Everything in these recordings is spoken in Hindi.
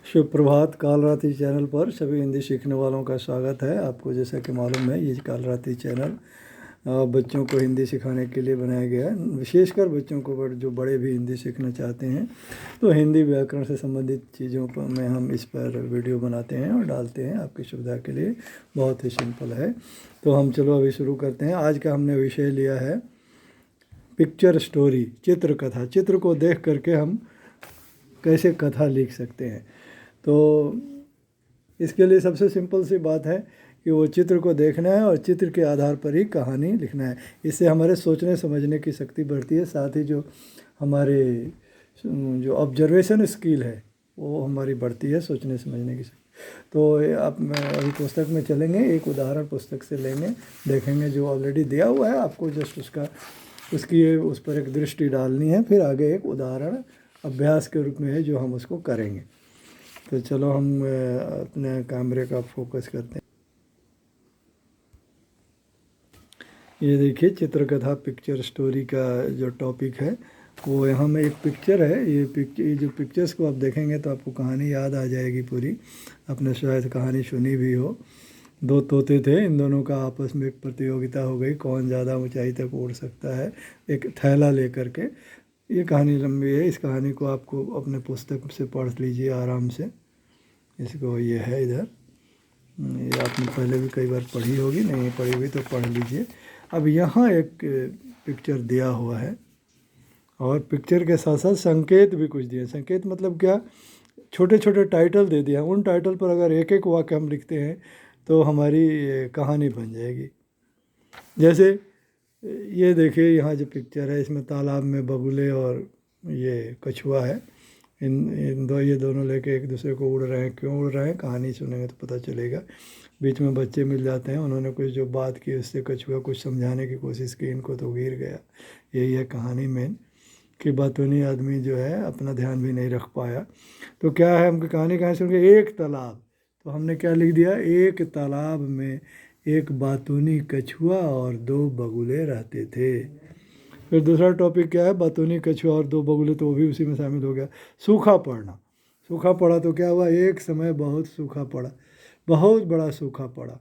सुप्रभात। कालरात्रि चैनल पर सभी हिंदी सीखने वालों का स्वागत है। आपको जैसा कि मालूम है, ये कालरात्रि चैनल बच्चों को हिंदी सिखाने के लिए बनाया गया है। विशेषकर बच्चों को जो बड़े भी हिंदी सीखना चाहते हैं तो हिंदी व्याकरण से संबंधित चीज़ों पर में हम इस पर वीडियो बनाते हैं और डालते हैं आपकी सुविधा के लिए। बहुत ही सिंपल है। तो हम चलो अभी शुरू करते हैं। आज का हमने विषय लिया है पिक्चर स्टोरी, चित्रकथा। चित्र को देख करके हम कैसे कथा लिख सकते हैं। तो इसके लिए सबसे सिंपल सी बात है कि वो चित्र को देखना है और चित्र के आधार पर ही कहानी लिखना है। इससे हमारे सोचने समझने की शक्ति बढ़ती है, साथ ही जो हमारे जो ऑब्जर्वेशन स्किल है वो हमारी बढ़ती है, सोचने समझने की शक्ति। तो आप अभी पुस्तक में चलेंगे, एक उदाहरण पुस्तक से लेंगे, देखेंगे जो ऑलरेडी दिया हुआ है आपको, जस्ट उस पर एक दृष्टि डालनी है। फिर आगे एक उदाहरण अभ्यास के रूप में है जो हम उसको करेंगे। तो चलो हम अपने कैमरे का फोकस करते हैं। ये देखिए, चित्रकथा पिक्चर स्टोरी का जो टॉपिक है वो यहाँ में एक पिक्चर है। ये जो पिक्चर्स को आप देखेंगे तो आपको कहानी याद आ जाएगी पूरी। आपने शायद कहानी सुनी भी हो। दो तोते थे, इन दोनों का आपस में एक प्रतियोगिता हो गई, कौन ज़्यादा ऊंचाई तक उड़ सकता है एक थैला लेकर के। ये कहानी लंबी है, इस कहानी को आपको अपने पुस्तक से पढ़ लीजिए आराम से। इसको ये है इधर, ये आपने पहले भी कई बार पढ़ी होगी, नहीं पढ़ी हुई तो पढ़ लीजिए। अब यहाँ एक पिक्चर दिया हुआ है और पिक्चर के साथ साथ संकेत भी कुछ दिए। संकेत मतलब क्या, छोटे छोटे टाइटल दे दिया। उन टाइटल पर अगर एक एक वाक्य हम लिखते हैं तो हमारी कहानी बन जाएगी। जैसे ये देखिए, यहाँ जो पिक्चर है इसमें तालाब में बगुले और ये कछुआ है। ये दोनों लेके एक दूसरे को उड़ रहे हैं। क्यों उड़ रहे हैं, कहानी सुनेंगे तो पता चलेगा। बीच में बच्चे मिल जाते हैं, उन्होंने कुछ जो बात की उससे कछुआ कुछ समझाने की कोशिश की, इनको तो गिर गया। यही है कहानी मेन, कि बातूनी आदमी जो है अपना ध्यान भी नहीं रख पाया। तो क्या है, हमकी कहानी कहाँ सुन के, एक तालाब। तो हमने क्या लिख दिया, एक तालाब में एक बातूनी कछुआ और दो बगुले रहते थे। फिर दूसरा टॉपिक क्या है, बातूनी कछुआ और दो बगुले, तो वो भी उसी में शामिल हो गया। सूखा पड़ना। सूखा पड़ा तो क्या हुआ, एक समय बहुत सूखा पड़ा, बहुत बड़ा सूखा पड़ा।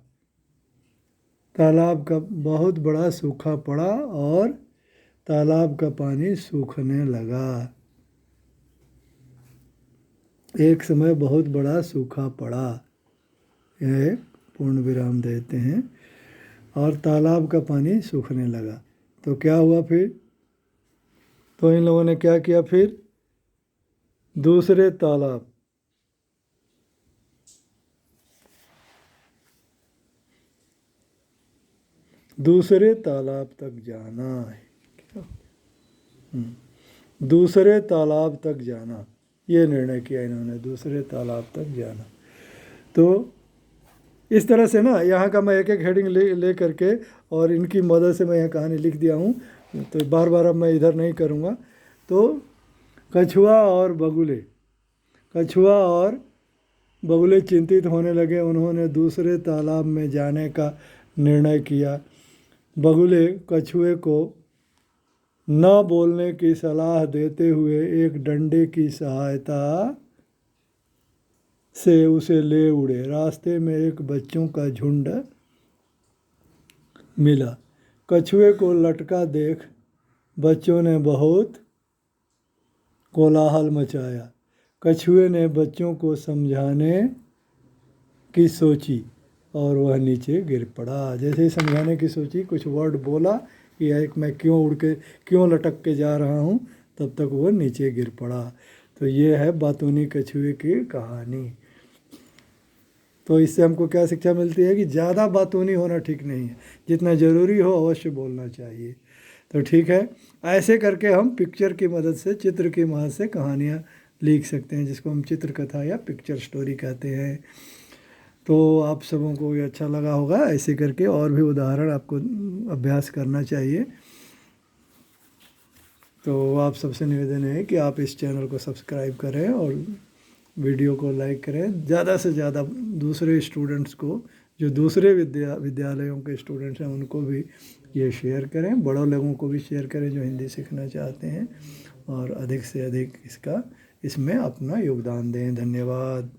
तालाब का बहुत बड़ा सूखा पड़ा और तालाब का पानी सूखने लगा। एक समय बहुत बड़ा सूखा पड़ा, यह पूर्ण विराम देते हैं, और तालाब का पानी सूखने लगा। तो क्या हुआ फिर, तो इन लोगों ने क्या किया, फिर दूसरे तालाब तक जाना है। दूसरे तालाब तक जाना, ये निर्णय किया इन्होंने, दूसरे तालाब तक जाना। तो इस तरह से ना, यहाँ का मैं एक एक हेडिंग ले करके और इनकी मदद से मैं यह कहानी लिख दिया हूँ। तो बार बार अब मैं इधर नहीं करूँगा। तो कछुआ और बगुले चिंतित होने लगे। उन्होंने दूसरे तालाब में जाने का निर्णय किया। बगुले कछुए को न बोलने की सलाह देते हुए एक डंडे की सहायता से उसे ले उड़े। रास्ते में एक बच्चों का झुंड मिला। कछुए को लटका देख बच्चों ने बहुत कोलाहल मचाया। कछुए ने बच्चों को समझाने की सोची और वह नीचे गिर पड़ा। जैसे ही समझाने की सोची, कुछ वर्ड बोला कि एक मैं क्यों लटक के जा रहा हूँ, तब तक वो नीचे गिर पड़ा। तो ये है बातूनी कछुए की कहानी। तो इससे हमको क्या शिक्षा मिलती है कि ज़्यादा बातूनी होना ठीक नहीं है, जितना ज़रूरी हो अवश्य बोलना चाहिए। तो ठीक है, ऐसे करके हम पिक्चर की मदद से, चित्र की मदद से कहानियाँ लिख सकते हैं, जिसको हम चित्रकथा या पिक्चर स्टोरी कहते हैं। तो आप सबों को ये अच्छा लगा होगा। ऐसे करके और भी उदाहरण आपको अभ्यास करना चाहिए। तो आप सबसे निवेदन है कि आप इस चैनल को सब्सक्राइब करें और वीडियो को लाइक करें। ज़्यादा से ज़्यादा दूसरे स्टूडेंट्स को, जो दूसरे विद्यालयों के स्टूडेंट्स हैं, उनको भी ये शेयर करें। बड़ों लोगों को भी शेयर करें जो हिंदी सीखना चाहते हैं, और अधिक से अधिक इसका इसमें अपना योगदान दें। धन्यवाद।